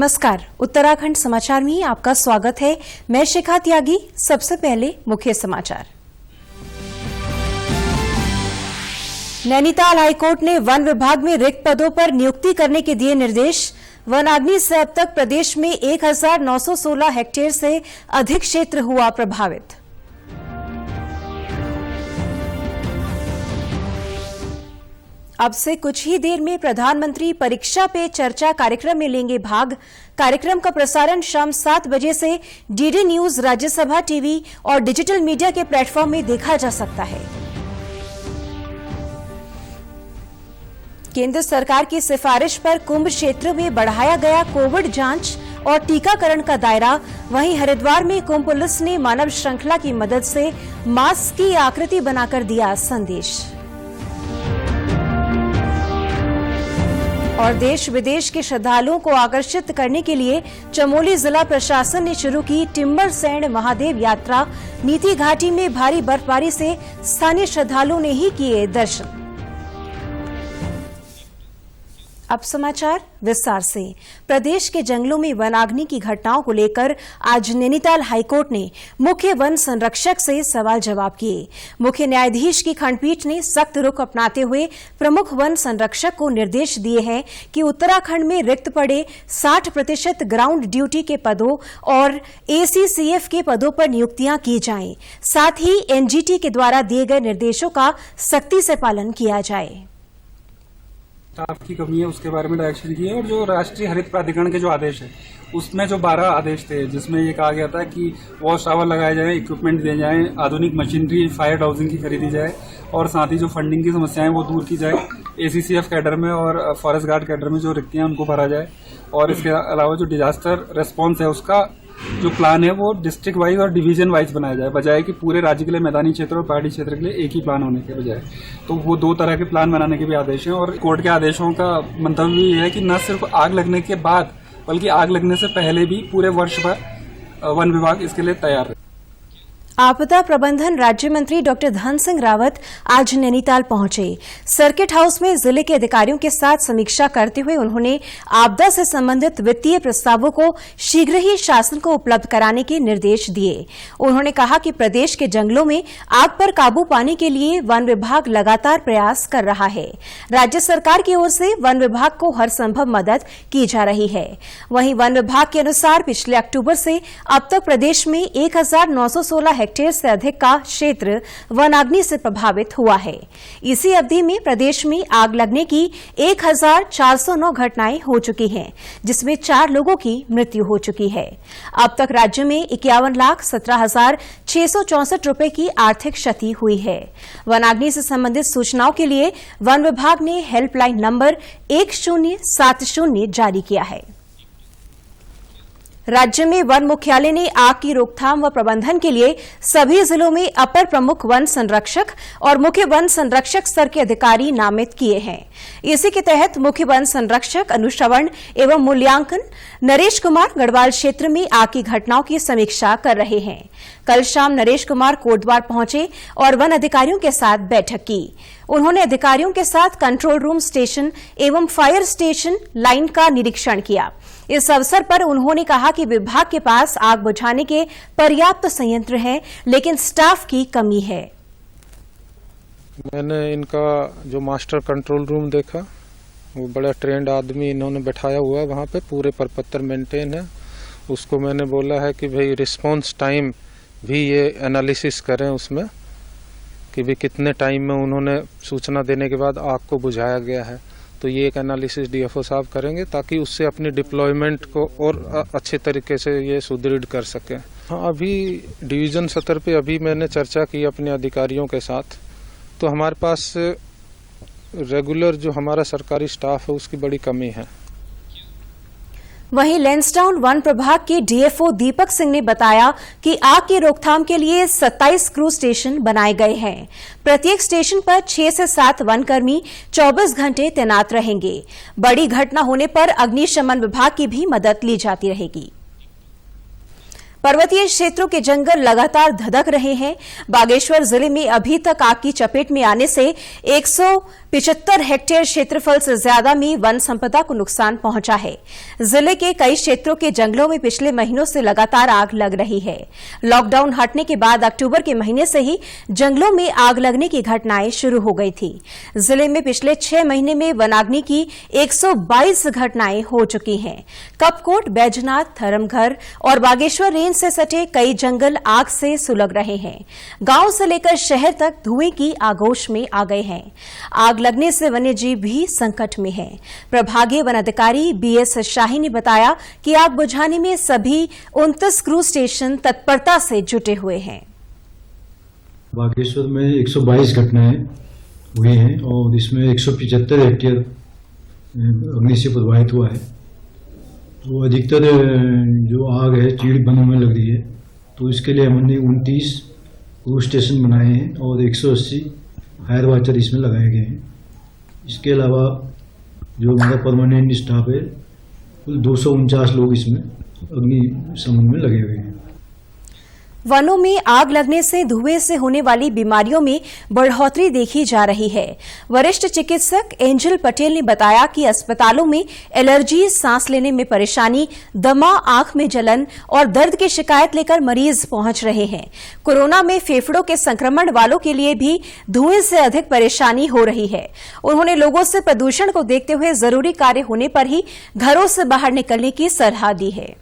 नमस्कार, उत्तराखंड समाचार में आपका स्वागत है। मैं शिखा त्यागी। सबसे पहले मुख्य समाचार। नैनीताल हाईकोर्ट ने वन विभाग में रिक्त पदों पर नियुक्ति करने के दिए निर्देश। वनाग्नि से अब तक प्रदेश में 1916 हेक्टेयर से अधिक क्षेत्र हुआ प्रभावित। अब से कुछ ही देर में प्रधानमंत्री परीक्षा पे चर्चा कार्यक्रम में लेंगे भाग। कार्यक्रम का प्रसारण शाम 7 बजे से डीडी न्यूज, राज्यसभा टीवी और डिजिटल मीडिया के प्लेटफॉर्म में देखा जा सकता है। केंद्र सरकार की सिफारिश पर कुंभ क्षेत्र में बढ़ाया गया कोविड जांच और टीकाकरण का दायरा। वहीं हरिद्वार में कुंभ पुलिस ने मानव श्रृंखला की मदद से मास्क की आकृति बनाकर दिया संदेश। और देश विदेश के श्रद्धालुओं को आकर्षित करने के लिए चमोली जिला प्रशासन ने शुरू की टिम्बर सैंड महादेव यात्रा। नीति घाटी में भारी बर्फबारी से स्थानीय श्रद्धालुओं ने ही किए दर्शन। अब समाचार विस्तार से। प्रदेश के जंगलों में वनाग्नि की घटनाओं को लेकर आज नैनीताल हाईकोर्ट ने मुख्य वन संरक्षक से सवाल जवाब किए। मुख्य न्यायाधीश की खंडपीठ ने सख्त रुख अपनाते हुए प्रमुख वन संरक्षक को निर्देश दिए हैं कि उत्तराखंड में रिक्त पड़े 60% ग्राउंड ड्यूटी के पदों और ACCF के पदों पर नियुक्तियां की जाएं। साथ ही NGT के द्वारा दिए गए निर्देशों का सख्ती से पालन किया जाए। स्टाफ की कमी है, उसके बारे में डायरेक्शन की है। और जो राष्ट्रीय हरित प्राधिकरण के जो आदेश है उसमें जो 12 आदेश थे, जिसमें ये कहा गया था कि वॉच टावर लगाए जाएं, इक्विपमेंट दिए जाएं, आधुनिक मशीनरी, फायर हाउसिंग की खरीदी जाए और साथ ही जो फंडिंग की समस्याएं वो दूर की जाए। ACCF कैडर में और फॉरेस्ट गार्ड कैडर में जो रिक्तियां उनको भरा जाए। और इसके अलावा जो डिजास्टर रेस्पॉन्स है उसका जो प्लान है वो डिस्ट्रिक्ट वाइज और डिवीजन वाइज बनाया जाए, बजाय कि पूरे राज्य के लिए मैदानी क्षेत्र और पहाड़ी क्षेत्र के लिए एक ही प्लान होने के बजाय। तो वो 2 तरह के प्लान बनाने के भी आदेश हैं। और कोर्ट के आदेशों का मंतव्य भी है कि न सिर्फ आग लगने के बाद बल्कि आग लगने से पहले भी पूरे वर्ष भर वन विभाग इसके लिए तैयार है। आपदा प्रबंधन राज्य मंत्री डॉक्टर धन सिंह रावत आज नैनीताल पहुंचे। सर्किट हाउस में जिले के अधिकारियों के साथ समीक्षा करते हुए उन्होंने आपदा से संबंधित वित्तीय प्रस्तावों को शीघ्र ही शासन को उपलब्ध कराने के निर्देश दिए। उन्होंने कहा कि प्रदेश के जंगलों में आग पर काबू पाने के लिए वन विभाग लगातार प्रयास कर रहा है। राज्य सरकार की ओर से वन विभाग को हर संभव मदद की जा रही है। वहीं वन विभाग के अनुसार पिछले अक्टूबर से अब तक प्रदेश में 1916 हेक्टेयर से अधिक का क्षेत्र वनाग्नि से प्रभावित हुआ है। इसी अवधि में प्रदेश में आग लगने की 1409 घटनाएं हो चुकी हैं, जिसमें 4 लोगों की मृत्यु हो चुकी है। अब तक राज्य में 51,17,664 रुपए की आर्थिक क्षति हुई है। वनाग्नि से संबंधित सूचनाओं के लिए वन विभाग ने हेल्पलाइन नंबर 1070 जारी किया है। राज्य में वन मुख्यालय ने आग की रोकथाम व प्रबंधन के लिए सभी जिलों में अपर प्रमुख वन संरक्षक और मुख्य वन संरक्षक स्तर के अधिकारी नामित किए हैं। इसी के तहत मुख्य वन संरक्षक अनुश्रवण एवं मूल्यांकन नरेश कुमार गढ़वाल क्षेत्र में आग की घटनाओं की समीक्षा कर रहे हैं। कल शाम नरेश कुमार कोटद्वार पहुंचे और वन अधिकारियों के साथ बैठक की। उन्होंने अधिकारियों के साथ कंट्रोल रूम स्टेशन एवं फायर स्टेशन लाइन का निरीक्षण किया। इस अवसर पर उन्होंने कहा कि विभाग के पास आग बुझाने के पर्याप्त संयंत्र हैं, लेकिन स्टाफ की कमी है। मैंने इनका जो मास्टर कंट्रोल रूम देखा, वो बड़ा ट्रेंड आदमी इन्होंने बैठाया हुआ है वहाँ पे, पूरे परपत्र मेंटेन है। उसको मैंने बोला है कि भाई रिस्पांस टाइम भी ये एनालिसिस करें उसमें, कि भी कितने टाइम में उन्होंने सूचना देने के बाद आग को बुझाया गया है। तो ये एक एनालिसिस DFO साहब करेंगे ताकि उससे अपनी डिप्लॉयमेंट को और अच्छे तरीके से ये सुदृढ़ कर सकें। हाँ, अभी डिवीजन स्तर पे अभी मैंने चर्चा की अपने अधिकारियों के साथ, तो हमारे पास रेगुलर जो हमारा सरकारी स्टाफ है उसकी बड़ी कमी है। वहीं लैंसडाउन वन प्रभाग के DFO दीपक सिंह ने बताया कि आग की रोकथाम के लिए 27 क्रू स्टेशन बनाए गए हैं। प्रत्येक स्टेशन पर 6 से 7 वनकर्मी 24 घंटे तैनात रहेंगे। बड़ी घटना होने पर अग्निशमन विभाग की भी मदद ली जाती रहेगी। पर्वतीय क्षेत्रों के जंगल लगातार धधक रहे हैं। बागेश्वर जिले में अभी तक आग की चपेट में आने से 175 हेक्टेयर क्षेत्रफल से ज्यादा में वन संपदा को नुकसान पहुंचा है। जिले के कई क्षेत्रों के जंगलों में पिछले महीनों से लगातार आग लग रही है। लॉकडाउन हटने के बाद अक्टूबर के महीने से ही जंगलों में आग लगने की घटनाएं शुरू हो गई थी। जिले में पिछले 6 महीने में वनाग्नि की 122 घटनाएं हो चुकी हैं। कपकोट, बैजनाथ, धर्मघर और बागेश्वर रेंज से सटे कई जंगल आग से सुलग रहे हैं। गांव से लेकर शहर तक धुएं की आगोश में आ गए हैं। आग लगने से वन्यजीव भी संकट में हैं। प्रभागीय वन अधिकारी बीएस शाही ने बताया कि आग बुझाने में सभी 29 क्रू स्टेशन तत्परता से जुटे हुए हैं। बागेश्वर में 122 घटनाएं हुई हैं और इसमें 175 हेक्टेयर अग्नि से प्रभावित हुआ है। तो अधिकतर जो आग है चीड़ वनों में लग रही है, तो इसके लिए हमने 29 क्रू स्टेशन बनाए हैं और 180 फायर वॉचर इसमें लगाए गए हैं। इसके अलावा जो हमारा परमानेंट स्टाफ है, कुल 249 लोग इसमें अग्नि शमन में लगे हुए हैं। वनों में आग लगने से धुएं से होने वाली बीमारियों में बढ़ोतरी देखी जा रही है। वरिष्ठ चिकित्सक एंजल पटेल ने बताया कि अस्पतालों में एलर्जी, सांस लेने में परेशानी, दमा, आंख में जलन और दर्द की शिकायत लेकर मरीज पहुंच रहे हैं। कोरोना में फेफड़ों के संक्रमण वालों के लिए भी धुएं से अधिक परेशानी हो रही है। उन्होंने लोगों से प्रदूषण को देखते हुए जरूरी कार्य होने पर ही घरों से बाहर निकलने की सलाह दी है।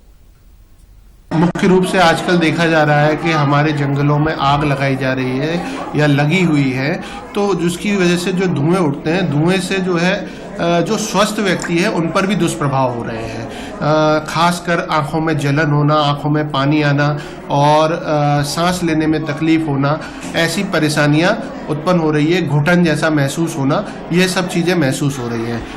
मुख्य रूप से आजकल देखा जा रहा है कि हमारे जंगलों में आग लगाई जा रही है या लगी हुई है, तो जिसकी वजह से जो धुएं उठते हैं, धुएं से जो है जो स्वस्थ व्यक्ति है उन पर भी दुष्प्रभाव हो रहे हैं। खासकर आंखों में जलन होना, आंखों में पानी आना और सांस लेने में तकलीफ होना, ऐसी परेशानियां उत्पन्न हो रही है। घुटन जैसा महसूस होना, ये सब चीजें महसूस हो रही हैं।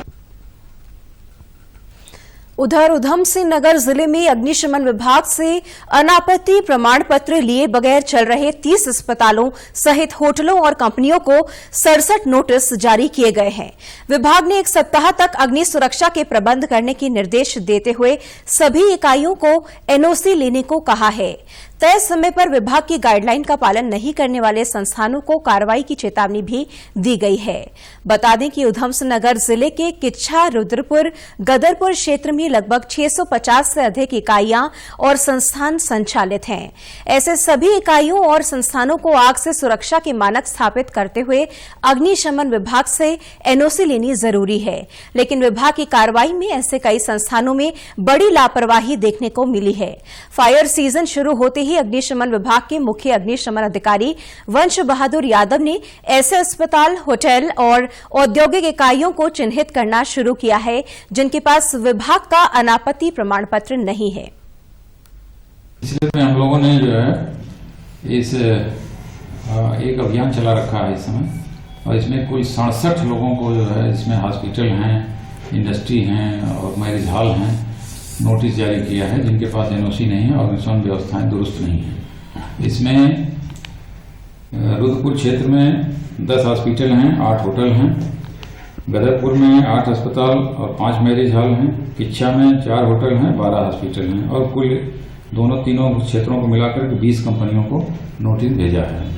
उधर उधमसिंह नगर जिले में अग्निशमन विभाग से अनापत्ति प्रमाण पत्र लिए बगैर चल रहे 30 अस्पतालों सहित होटलों और कंपनियों को 67 नोटिस जारी किए गए हैं। विभाग ने 1 सप्ताह तक अग्नि सुरक्षा के प्रबंध करने के निर्देश देते हुए सभी इकाइयों को एनओसी लेने को कहा है। तय समय पर विभाग की गाइडलाइन का पालन नहीं करने वाले संस्थानों को कार्रवाई की चेतावनी भी दी गई है। बता दें कि उधमसिंह नगर जिले के किच्छा, रुद्रपुर, गदरपुर क्षेत्र में लगभग 650 से अधिक इकाइयां और संस्थान संचालित हैं। ऐसे सभी इकाइयों और संस्थानों को आग से सुरक्षा के मानक स्थापित करते हुए अग्निशमन विभाग से एनओसी लेनी जरूरी है। लेकिन विभाग की कार्रवाई में ऐसे कई संस्थानों में बड़ी लापरवाही देखने को मिली है। फायर सीजन शुरू होते ही अग्निशमन विभाग के मुख्य अग्निशमन अधिकारी वंश बहादुर यादव ने ऐसे अस्पताल, होटल और औद्योगिक इकाइयों को चिन्हित करना शुरू किया है जिनके पास विभाग का अनापत्ति प्रमाण पत्र नहीं है। इसलिए हम लोगों ने जो है इस एक अभियान चला रखा है इस समय, और इसमें कुल 67 लोगों को जो है, इसमें हॉस्पिटल हैं, इंडस्ट्री हैं और मैरिज हॉल हैं, नोटिस जारी किया है जिनके पास एनओसी नहीं है और अग्निशमन व्यवस्थाएं दुरुस्त नहीं है। इसमें रुद्रपुर क्षेत्र में 10 हॉस्पिटल हैं, 8 होटल हैं, गदरपुर में 8 अस्पताल और 5 मैरिज हॉल हैं, किच्छा में 4 होटल हैं, 12 हॉस्पिटल हैं और कुल तीनों क्षेत्रों को मिलाकर 20 कंपनियों को नोटिस भेजा है।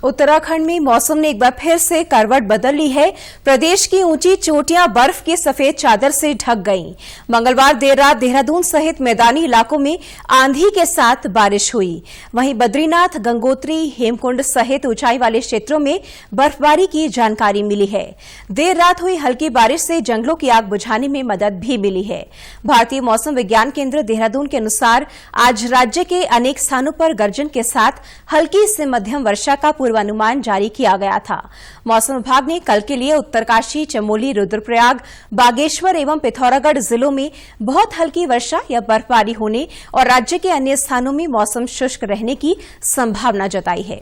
उत्तराखंड में मौसम ने एक बार फिर से करवट बदल ली है। प्रदेश की ऊंची चोटियां बर्फ की सफेद चादर से ढक गईं। मंगलवार देर रात देहरादून सहित मैदानी इलाकों में आंधी के साथ बारिश हुई। वहीं बद्रीनाथ, गंगोत्री, हेमकुंड सहित ऊंचाई वाले क्षेत्रों में बर्फबारी की जानकारी मिली है। देर रात हुई हल्की बारिश से जंगलों की आग बुझाने में मदद भी मिली है। भारतीय मौसम विज्ञान केंद्र देहरादून के अनुसार आज राज्य के अनेक स्थानों पर गर्जन के साथ हल्की से मध्यम वर्षा का पूर्वानुमान जारी किया गया था। मौसम विभाग ने कल के लिए उत्तरकाशी, चमोली, रुद्रप्रयाग, बागेश्वर एवं पिथौरागढ़ जिलों में बहुत हल्की वर्षा या बर्फबारी होने और राज्य के अन्य स्थानों में मौसम शुष्क रहने की संभावना जताई है।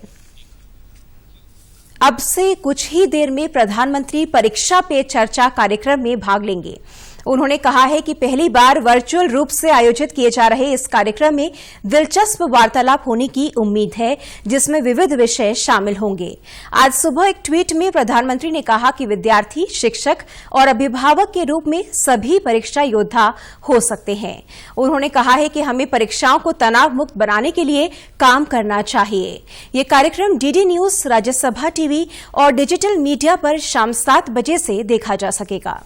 अब से कुछ ही देर में प्रधानमंत्री परीक्षा पे चर्चा कार्यक्रम में भाग लेंगे। उन्होंने कहा है कि पहली बार वर्चुअल रूप से आयोजित किए जा रहे इस कार्यक्रम में दिलचस्प वार्तालाप होने की उम्मीद है, जिसमें विविध विषय शामिल होंगे। आज सुबह एक ट्वीट में प्रधानमंत्री ने कहा कि विद्यार्थी, शिक्षक और अभिभावक के रूप में सभी परीक्षा योद्धा हो सकते हैं। उन्होंने कहा है कि हमें परीक्षाओं को तनाव मुक्त बनाने के लिए काम करना चाहिए। ये कार्यक्रम डीडी न्यूज, राज्यसभा टीवी और डिजिटल मीडिया पर शाम 7 बजे से देखा जा सकेगा।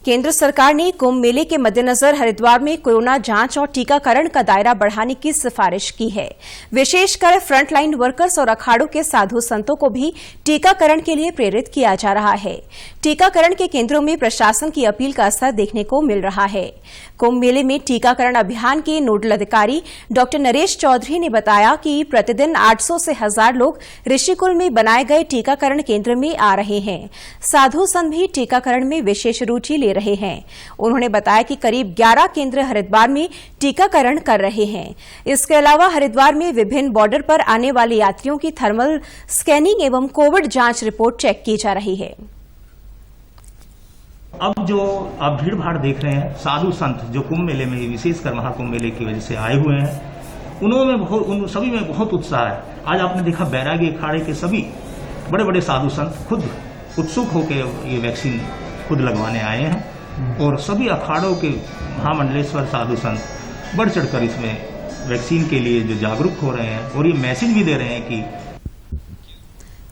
केंद्र सरकार ने कुंभ मेले के मद्देनजर हरिद्वार में कोरोना जांच और टीकाकरण का दायरा बढ़ाने की सिफारिश की है। विशेषकर फ्रंटलाइन वर्कर्स और अखाड़ों के साधु संतों को भी टीकाकरण के लिए प्रेरित किया जा रहा है। टीकाकरण के केंद्रों में प्रशासन की अपील का असर देखने को मिल रहा है। कुंभ मेले में टीकाकरण अभियान के नोडल अधिकारी डॉक्टर नरेश चौधरी ने बताया कि प्रतिदिन 800 से 1000 लोग ऋषिकुल में बनाए गए टीकाकरण केंद्र में आ रहे हैं। साधु संत भी टीकाकरण में विशेष रुचि ले रहे हैं। उन्होंने बताया कि करीब 11 केंद्र हरिद्वार में टीकाकरण कर रहे हैं। इसके अलावा हरिद्वार में विभिन्न बॉर्डर पर आने वाले यात्रियों की थर्मल स्कैनिंग एवं कोविड जांच रिपोर्ट चेक की जा रही है। अब जो आप भीड़ भाड़ देख रहे हैं, साधु संत जो कुंभ मेले में, विशेषकर महाकुंभ मेले की वजह से आए हुए हैं, उन सभी में बहुत उत्साह है। आज आपने देखा बैरागी अखाड़े के सभी बड़े बड़े साधु संत खुद उत्सुक होकर ये वैक्सीन खुद लगवाने आए हैं और सभी अखाड़ों के महामंडलेश्वर साधु संत बढ़ चढ़कर इसमें वैक्सीन के लिए जो जागरूक हो रहे हैं और ये मैसेज भी दे रहे हैं कि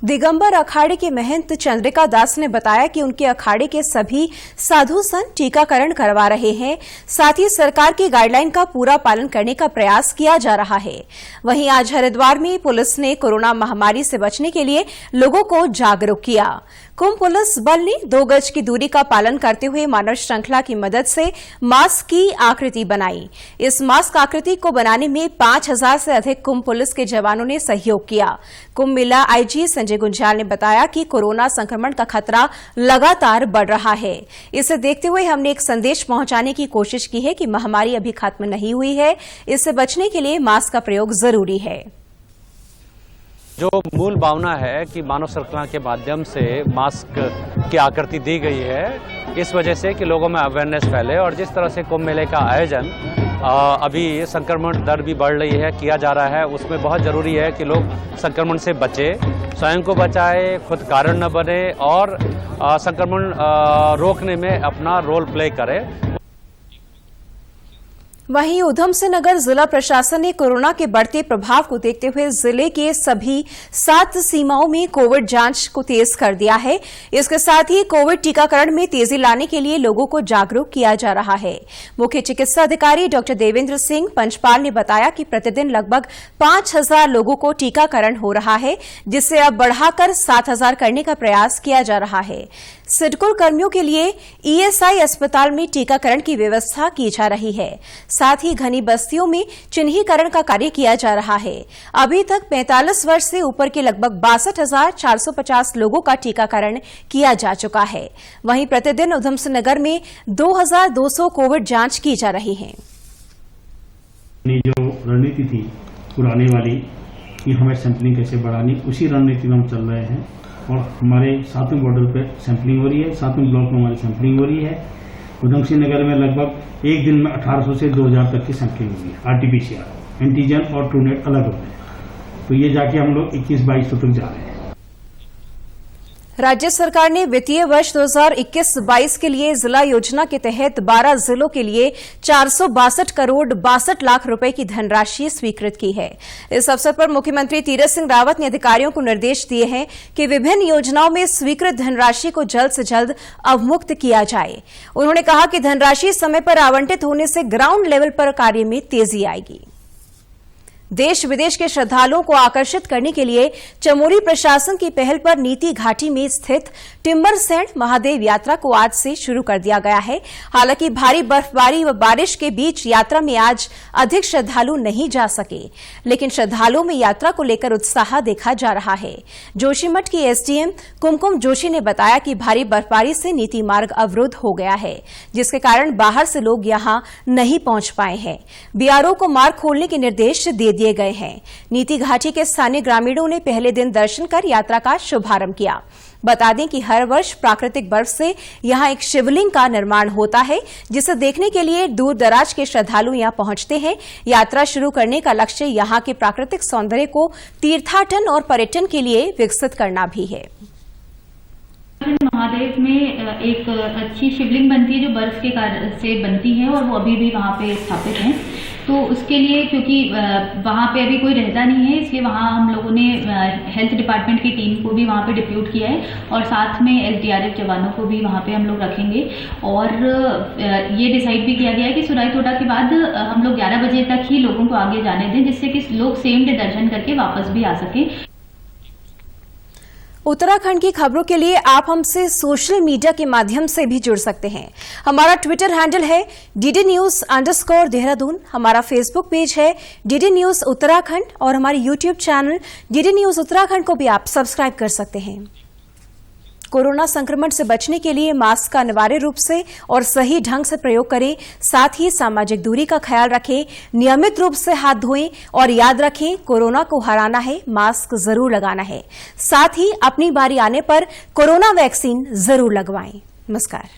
दिगंबर अखाड़े के महंत चंद्रिका दास ने बताया कि उनके अखाड़े के सभी साधु संत टीकाकरण करवा रहे हैं। साथ ही सरकार की गाइडलाइन का पूरा पालन करने का प्रयास किया जा रहा है। वहीं आज हरिद्वार में पुलिस ने कोरोना महामारी से बचने के लिए लोगों को जागरूक किया। कुंभ पुलिस बल ने 2 गज की दूरी का पालन करते हुए मानव श्रृंखला की मदद से मास्क की आकृति बनाई। इस मास्क आकृति को बनाने में 5000 से अधिक कुंभ पुलिस के जवानों ने सहयोग किया। कुंभ मेला आईजी संजय गुंजाल ने बताया कि कोरोना संक्रमण का खतरा लगातार बढ़ रहा है। इसे देखते हुए हमने एक संदेश पहुंचाने की कोशिश की है कि महामारी अभी खत्म नहीं हुई है। इससे बचने के लिए मास्क का प्रयोग जरूरी है। जो मूल भावना है कि मानव श्रृंखला के माध्यम से मास्क की आकृति दी गई है, इस वजह से कि लोगों में अवेयरनेस फैले। और जिस तरह से कुंभ मेले का आयोजन अभी संक्रमण दर भी बढ़ रही है, किया जा रहा है, उसमें बहुत ज़रूरी है कि लोग संक्रमण से बचे, स्वयं को बचाए, खुद कारण न बने और संक्रमण रोकने में अपना रोल प्ले करें। वहीं ऊधमसिंह नगर जिला प्रशासन ने कोरोना के बढ़ते प्रभाव को देखते हुए जिले के सभी 7 सीमाओं में कोविड जांच को तेज कर दिया है। इसके साथ ही कोविड टीकाकरण में तेजी लाने के लिए लोगों को जागरूक किया जा रहा है। मुख्य चिकित्सा अधिकारी डॉक्टर देवेंद्र सिंह पंचपाल ने बताया कि प्रतिदिन लगभग 5000 लोगों को टीकाकरण हो रहा है, जिससे अब बढ़ाकर 7000 करने का प्रयास किया जा रहा है। सिडकुल कर्मियों के लिए ईएसआई अस्पताल में टीकाकरण की व्यवस्था की जा रही है। साथ ही घनी बस्तियों में चिन्हीकरण का कार्य किया जा रहा है। अभी तक 45 वर्ष से ऊपर के लगभग 62,450 लोगों का टीकाकरण किया जा चुका है। वहीं प्रतिदिन ऊधमसिंह नगर में 2200 कोविड जांच की जा रही है। जो रणनीति थी पुराने वाली कि हमें सैंपलिंग कैसे बढ़ानी, उसी रणनीति में हम चल रहे हैं और हमारे 7वें बॉर्डर पे सैंपलिंग हो रही है। 7वें ब्लॉक में हमारी सैंपलिंग हो रही है। ऊधमसिंह नगर में लगभग एक दिन में 1800 से 2000 तक की सैंपलिंग हुई है। आरटीपीसीआर, एंटीजन और ट्रूनेट अलग होते हैं। तो ये जाके हम लोग 21-22 तक जा रहे हैं। राज्य सरकार ने वित्तीय वर्ष 2021-22 के लिए जिला योजना के तहत 12 जिलों के लिए 462 करोड़ 62 लाख रुपए की धनराशि स्वीकृत की है। इस अवसर पर मुख्यमंत्री तीरथ सिंह रावत ने अधिकारियों को निर्देश दिए हैं कि विभिन्न योजनाओं में स्वीकृत धनराशि को जल्द से जल्द अवमुक्त किया जाए। उन्होंने कहा कि धनराशि समय पर आवंटित होने से ग्राउंड लेवल पर कार्य में तेजी आएगी। देश विदेश के श्रद्धालुओं को आकर्षित करने के लिए चमोली प्रशासन की पहल पर नीति घाटी में स्थित टिम्बरसैंड महादेव यात्रा को आज से शुरू कर दिया गया है। हालांकि भारी बर्फबारी व बारिश के बीच यात्रा में आज अधिक श्रद्धालु नहीं जा सके, लेकिन श्रद्धालुओं में यात्रा को लेकर उत्साह देखा जा रहा है। जोशीमठ की एसडीएम कुमकुम जोशी ने बताया कि भारी बर्फबारी से नीति मार्ग अवरुद्ध हो गया है, जिसके कारण बाहर से लोग यहां नहीं पहुंच पाए हैं। बीआरओ को मार्ग खोलने के निर्देश दे दिए गए हैं। नीति घाटी के स्थानीय ग्रामीणों ने पहले दिन दर्शन कर यात्रा का शुभारंभ किया। बता दें कि हर वर्ष प्राकृतिक बर्फ से यहां एक शिवलिंग का निर्माण होता है, जिसे देखने के लिए दूर दराज के श्रद्धालु यहां पहुंचते हैं। यात्रा शुरू करने का लक्ष्य यहां के प्राकृतिक सौंदर्य को तीर्थाटन और पर्यटन के लिए विकसित करना भी है। महादेव में एक अच्छी शिवलिंग बनती है जो बर्फ के कारण से बनती है और वो अभी भी वहाँ पे स्थापित है। तो उसके लिए क्योंकि वहाँ पे अभी कोई रहता नहीं है, इसलिए वहाँ हम लोगों ने हेल्थ डिपार्टमेंट की टीम को भी वहाँ पे डिप्यूट किया है और साथ में SDRF जवानों को भी वहाँ पे हम लोग रखेंगे। और ये डिसाइड भी किया गया है कि सुराई तोड़ा के बाद हम लोग 11 बजे तक ही लोगों को आगे जाने दें, जिससे कि लोग सेम डे दर्शन करके वापस भी आ सकें। उत्तराखंड की खबरों के लिए आप हमसे सोशल मीडिया के माध्यम से भी जुड़ सकते हैं। हमारा ट्विटर हैंडल है DD News_देहरादून, हमारा फेसबुक पेज है DD News उत्तराखंड और हमारे YouTube channel DD News Uttarakhand को भी आप सब्सक्राइब कर सकते हैं। कोरोना संक्रमण से बचने के लिए मास्क का अनिवार्य रूप से और सही ढंग से प्रयोग करें, साथ ही सामाजिक दूरी का ख्याल रखें, नियमित रूप से हाथ धोएं और याद रखें, कोरोना को हराना है, मास्क जरूर लगाना है। साथ ही अपनी बारी आने पर कोरोना वैक्सीन जरूर लगवाएं। नमस्कार।